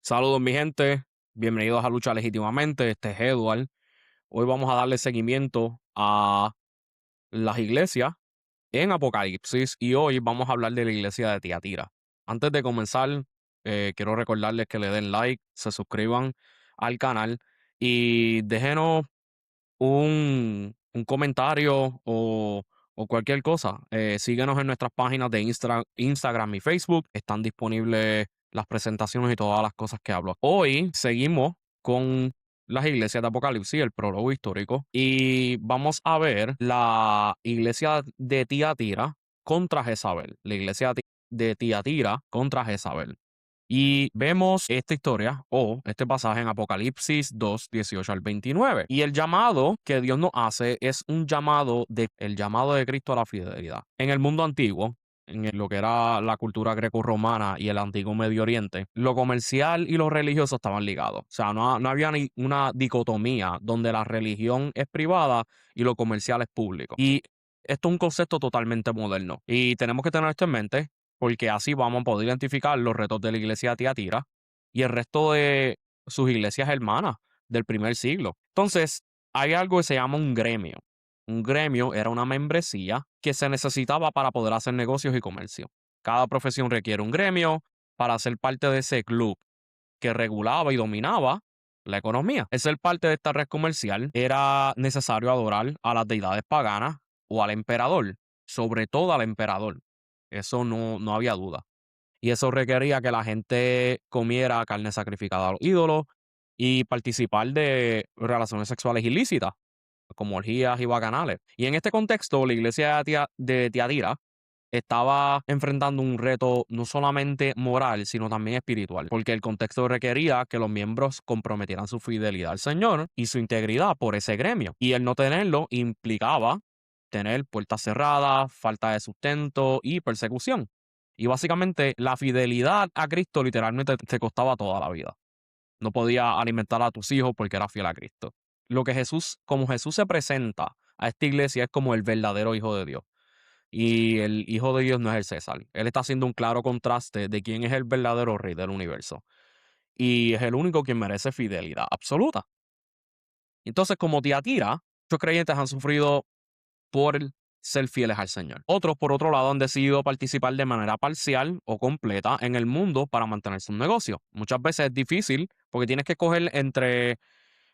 Saludos mi gente, bienvenidos a Lucha Legítimamente, este es Edward. Hoy vamos a darle seguimiento a las iglesias en Apocalipsis y hoy vamos a hablar de la iglesia de Tiatira. Antes de comenzar, quiero recordarles que le den like, se suscriban al canal y déjenos un comentario o cualquier cosa. Síguenos en nuestras páginas de Instagram y Facebook. Están disponibles las presentaciones y todas las cosas que hablo. Hoy seguimos con las iglesias de Apocalipsis, el prólogo histórico, y vamos a ver la iglesia de Tiatira contra Jezabel. La iglesia de Tiatira contra Jezabel. Y vemos esta historia o este pasaje en Apocalipsis 2, 18 al 29. Y el llamado que Dios nos hace es el llamado de Cristo a la fidelidad. En el mundo antiguo, lo que era la cultura grecorromana y el antiguo Medio Oriente, lo comercial y lo religioso estaban ligados. O sea, no había ni una dicotomía donde la religión es privada y lo comercial es público. Y esto es un concepto totalmente moderno. Y tenemos que tener esto en mente porque así vamos a poder identificar los retos de la iglesia de Tiatira y el resto de sus iglesias hermanas del primer siglo. Entonces, hay algo que se llama un gremio. Un gremio era una membresía que se necesitaba para poder hacer negocios y comercio. Cada profesión requiere un gremio para ser parte de ese club que regulaba y dominaba la economía. El ser parte de esta red comercial era necesario adorar a las deidades paganas o al emperador, sobre todo al emperador. Eso no había duda. Y eso requería que la gente comiera carne sacrificada a los ídolos y participar de relaciones sexuales ilícitas, como orgías y bacanales. Y en este contexto, la iglesia de Tiatira estaba enfrentando un reto no solamente moral, sino también espiritual, porque el contexto requería que los miembros comprometieran su fidelidad al Señor y su integridad por ese gremio. Y el no tenerlo implicaba tener puertas cerradas, falta de sustento y persecución. Y básicamente la fidelidad a Cristo literalmente te costaba toda la vida. No podía alimentar a tus hijos porque era fiel a Cristo. Como Jesús se presenta a esta iglesia es como el verdadero Hijo de Dios. Y el Hijo de Dios no es el César. Él está haciendo un claro contraste de quién es el verdadero rey del universo. Y es el único quien merece fidelidad absoluta. Entonces, como Tiatira, muchos creyentes han sufrido por ser fieles al Señor. Otros, por otro lado, han decidido participar de manera parcial o completa en el mundo para mantener su negocio. Muchas veces es difícil porque tienes que escoger entre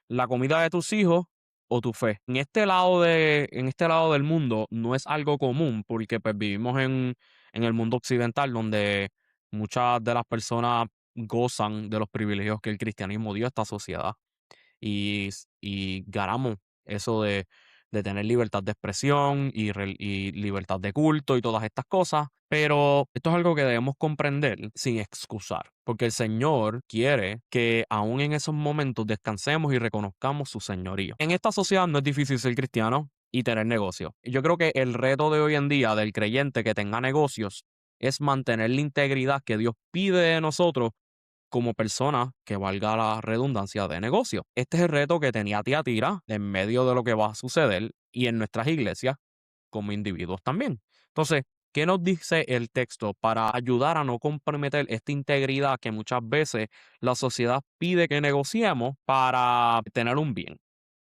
la comida de tus hijos o tu fe. En este lado del mundo no es algo común porque pues, vivimos en el mundo occidental donde muchas de las personas gozan de los privilegios que el cristianismo dio a esta sociedad y ganamos eso de tener libertad de expresión y libertad de culto y todas estas cosas, pero esto es algo que debemos comprender sin excusar, porque el Señor quiere que aún en esos momentos descansemos y reconozcamos su señorío. En esta sociedad no es difícil ser cristiano y tener negocios. Y yo creo que el reto de hoy en día del creyente que tenga negocios es mantener la integridad que Dios pide de nosotros como persona que valga la redundancia de negocio. Este es el reto que tenía Tiatira en medio de lo que va a suceder y en nuestras iglesias como individuos también. Entonces, ¿qué nos dice el texto para ayudar a no comprometer esta integridad que muchas veces la sociedad pide que negociemos para tener un bien?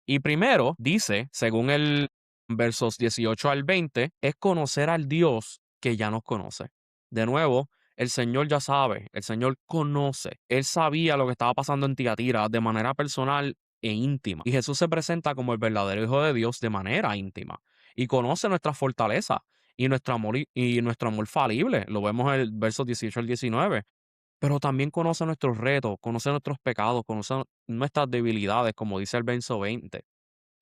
Y primero dice, según el versos 18 al 20, es conocer al Dios que ya nos conoce. De nuevo, el Señor ya sabe, el Señor conoce. Él sabía lo que estaba pasando en Tiatira de manera personal e íntima. Y Jesús se presenta como el verdadero Hijo de Dios de manera íntima. Y conoce nuestra fortaleza y nuestro amor falible. Lo vemos en el versos 18 al 19. Pero también conoce nuestros retos, conoce nuestros pecados, conoce nuestras debilidades, como dice el verso 20.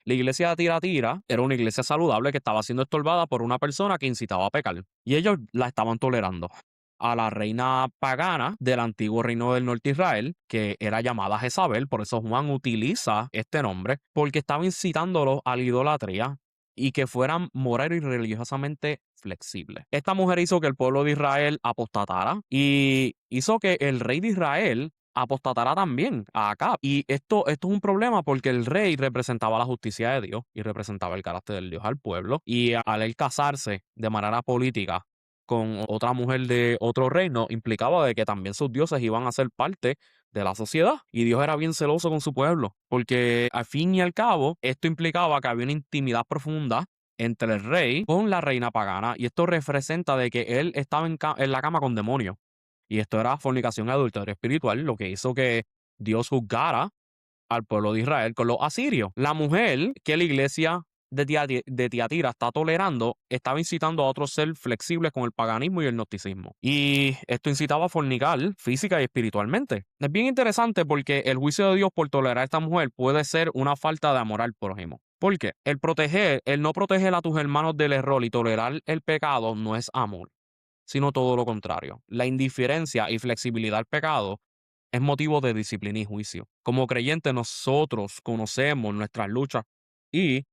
La iglesia de Tiatira era una iglesia saludable que estaba siendo estorbada por una persona que incitaba a pecar. Y ellos la estaban tolerando. A la reina pagana del antiguo reino del norte de Israel, que era llamada Jezabel, por eso Juan utiliza este nombre, porque estaba incitándolos a la idolatría y que fueran moral y religiosamente flexibles. Esta mujer hizo que el pueblo de Israel apostatara y hizo que el rey de Israel apostatará también a Acab. Y esto es un problema porque el rey representaba la justicia de Dios y representaba el carácter del Dios al pueblo. Y al él casarse de manera política con otra mujer de otro reino, implicaba de que también sus dioses iban a ser parte de la sociedad. Y Dios era bien celoso con su pueblo, porque al fin y al cabo, esto implicaba que había una intimidad profunda entre el rey con la reina pagana, y esto representa de que él estaba en la cama con demonios. Y esto era fornicación y adulterio espiritual, lo que hizo que Dios juzgara al pueblo de Israel con los asirios. La mujer que la iglesia de Tiatira está tolerando estaba incitando a otros ser flexibles con el paganismo y el gnosticismo. Y esto incitaba a fornicar física y espiritualmente. Es bien interesante porque el juicio de Dios por tolerar a esta mujer puede ser una falta de amor al prójimo. ¿Por qué? El no proteger a tus hermanos del error y tolerar el pecado no es amor, sino todo lo contrario. La indiferencia y flexibilidad al pecado es motivo de disciplina y juicio. Como creyentes, nosotros conocemos nuestras luchas y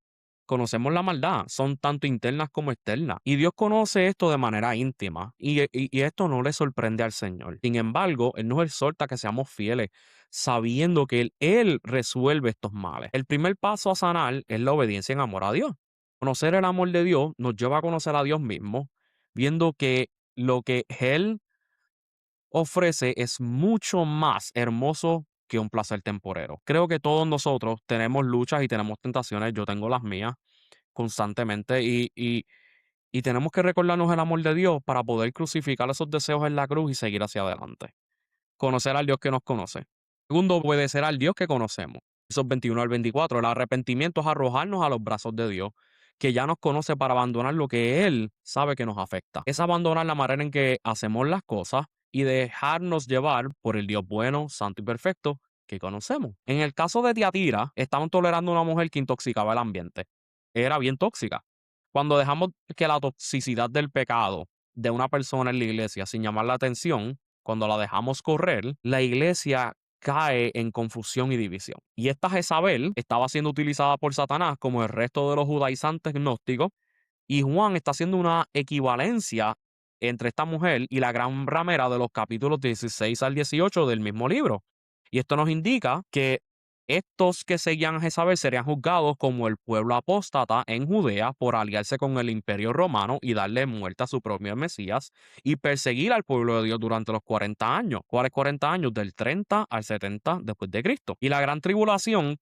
conocemos la maldad, son tanto internas como externas. Y Dios conoce esto de manera íntima y esto no le sorprende al Señor. Sin embargo, Él nos exhorta a que seamos fieles, sabiendo que Él resuelve estos males. El primer paso a sanar es la obediencia en amor a Dios. Conocer el amor de Dios nos lleva a conocer a Dios mismo, viendo que lo que Él ofrece es mucho más hermoso que un placer temporero. Creo que todos nosotros tenemos luchas y tenemos tentaciones, yo tengo las mías constantemente y tenemos que recordarnos el amor de Dios para poder crucificar esos deseos en la cruz y seguir hacia adelante. Conocer al Dios que nos conoce. Segundo, obedecer al Dios que conocemos. Esos 21 al 24, el arrepentimiento es arrojarnos a los brazos de Dios, que ya nos conoce para abandonar lo que Él sabe que nos afecta. Es abandonar la manera en que hacemos las cosas y dejarnos llevar por el Dios bueno, santo y perfecto que conocemos. En el caso de Tiatira, estaban tolerando a una mujer que intoxicaba el ambiente. Era bien tóxica. Cuando dejamos que la toxicidad del pecado de una persona en la iglesia sin llamar la atención, cuando la dejamos correr, la iglesia cae en confusión y división. Y esta Jezabel estaba siendo utilizada por Satanás como el resto de los judaizantes gnósticos, y Juan está haciendo una equivalencia entre esta mujer y la gran ramera de los capítulos 16 al 18 del mismo libro. Y esto nos indica que estos que seguían a Jezabel serían juzgados como el pueblo apóstata en Judea por aliarse con el imperio romano y darle muerte a su propio Mesías y perseguir al pueblo de Dios durante los 40 años. ¿Cuáles 40 años? Del 30 al 70 después de Cristo. Y la gran tribulación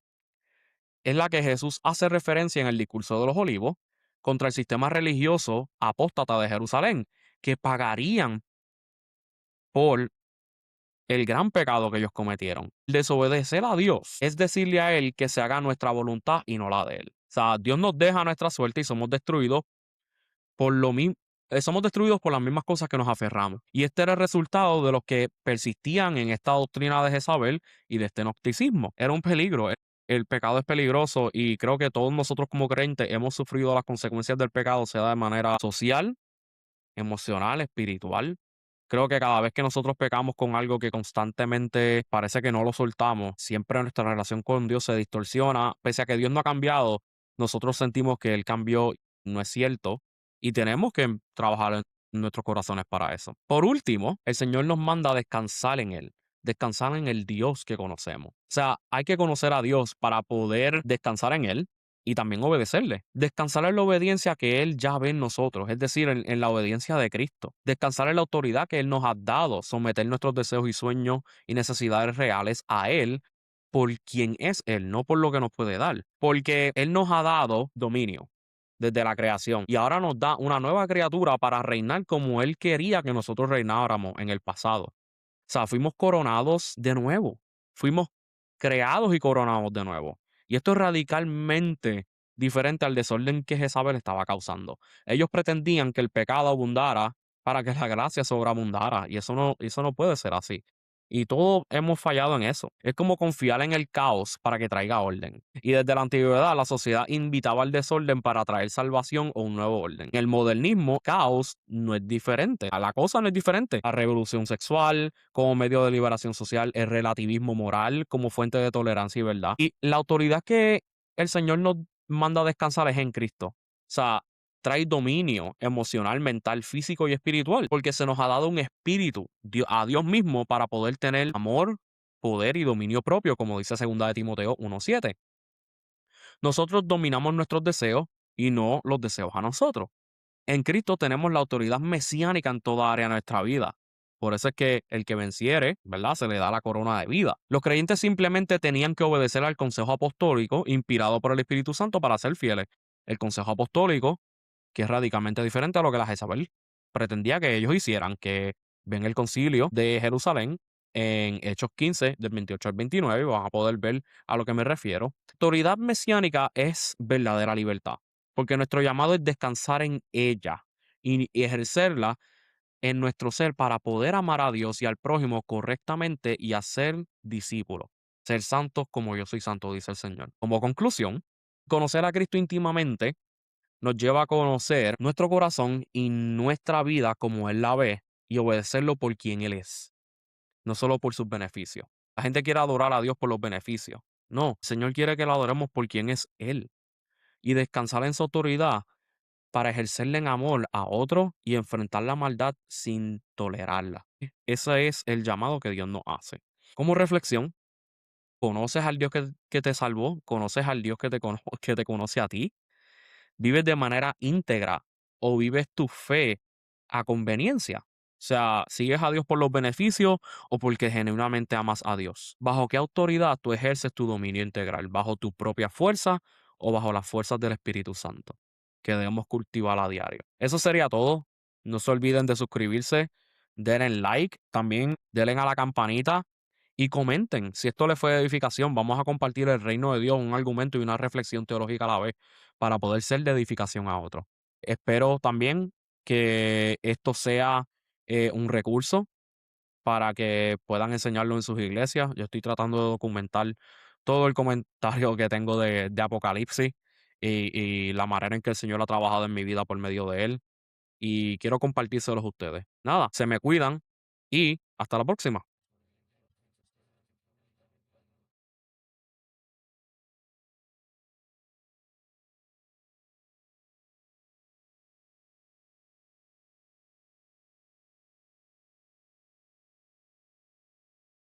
es la que Jesús hace referencia en el discurso de los olivos contra el sistema religioso apóstata de Jerusalén, que pagarían por el gran pecado que ellos cometieron. Desobedecer a Dios es decirle a Él que se haga nuestra voluntad y no la de Él. O sea, Dios nos deja nuestra suerte y por lo mismo. Somos destruidos por las mismas cosas que nos aferramos. Y este era el resultado de los que persistían en esta doctrina de Jezabel y de este gnosticismo. Era un peligro. El pecado es peligroso y creo que todos nosotros como creyentes hemos sufrido las consecuencias del pecado, sea de manera social, emocional, espiritual. Creo que cada vez que nosotros pecamos con algo que constantemente parece que no lo soltamos, siempre nuestra relación con Dios se distorsiona. Pese a que Dios no ha cambiado, nosotros sentimos que Él cambió, no es cierto, y tenemos que trabajar en nuestros corazones para eso. Por último, el Señor nos manda a descansar en Él, descansar en el Dios que conocemos. O sea, hay que conocer a Dios para poder descansar en Él y también obedecerle. Descansar en la obediencia que Él ya ve en nosotros, es decir, en la obediencia de Cristo. Descansar en la autoridad que Él nos ha dado, someter nuestros deseos y sueños y necesidades reales a Él por quien es Él, no por lo que nos puede dar. Porque Él nos ha dado dominio desde la creación y ahora nos da una nueva criatura para reinar como Él quería que nosotros reináramos en el pasado. O sea, fuimos coronados de nuevo. Fuimos creados y coronados de nuevo. Y esto es radicalmente diferente al desorden que Jezabel estaba causando. Ellos pretendían que el pecado abundara para que la gracia sobreabundara. Y eso no puede ser así. Y todos hemos fallado en eso. Es como confiar en el caos para que traiga orden. Y desde la antigüedad la sociedad invitaba al desorden para traer salvación o un nuevo orden. En el modernismo, caos no es diferente. A la cosa no es diferente. La revolución sexual como medio de liberación social, el relativismo moral como fuente de tolerancia y verdad. Y la autoridad que el Señor nos manda a descansar es en Cristo. O sea, trae dominio emocional, mental, físico y espiritual, porque se nos ha dado un espíritu a Dios mismo para poder tener amor, poder y dominio propio, como dice 2 de Timoteo 1:7. Nosotros dominamos nuestros deseos y no los deseos a nosotros. En Cristo tenemos la autoridad mesiánica en toda área de nuestra vida. Por eso es que el que venciere, ¿verdad? Se le da la corona de vida. Los creyentes simplemente tenían que obedecer al consejo apostólico inspirado por el Espíritu Santo para ser fieles. El consejo apostólico, que es radicalmente diferente a lo que la Jezabel pretendía que ellos hicieran, que ven el concilio de Jerusalén en Hechos 15, del 28 al 29, y van a poder ver a lo que me refiero. La autoridad mesiánica es verdadera libertad, porque nuestro llamado es descansar en ella y ejercerla en nuestro ser para poder amar a Dios y al prójimo correctamente y hacer discípulos. Ser santos como yo soy santo, dice el Señor. Como conclusión, conocer a Cristo íntimamente nos lleva a conocer nuestro corazón y nuestra vida como Él la ve y obedecerlo por quien Él es, no solo por sus beneficios. La gente quiere adorar a Dios por los beneficios. No, el Señor quiere que lo adoremos por quien es Él y descansar en su autoridad para ejercerle en amor a otro y enfrentar la maldad sin tolerarla. Ese es el llamado que Dios nos hace. Como reflexión, ¿conoces al Dios que te salvó? ¿Conoces al Dios que te conoce a ti? ¿Vives de manera íntegra o vives tu fe a conveniencia? O sea, ¿sigues a Dios por los beneficios o porque genuinamente amas a Dios? ¿Bajo qué autoridad tú ejerces tu dominio integral? ¿Bajo tu propia fuerza o bajo las fuerzas del Espíritu Santo, que debemos cultivar a diario? Eso sería todo. No se olviden de suscribirse, denle like, también denle a la campanita y comenten. Si esto les fue de edificación, vamos a compartir el reino de Dios, un argumento y una reflexión teológica a la vez para poder ser de edificación a otros. Espero también que esto sea un recurso para que puedan enseñarlo en sus iglesias. Yo estoy tratando de documentar todo el comentario que tengo de Apocalipsis y la manera en que el Señor ha trabajado en mi vida por medio de él. Y quiero compartírselos a ustedes. Nada, se me cuidan y hasta la próxima.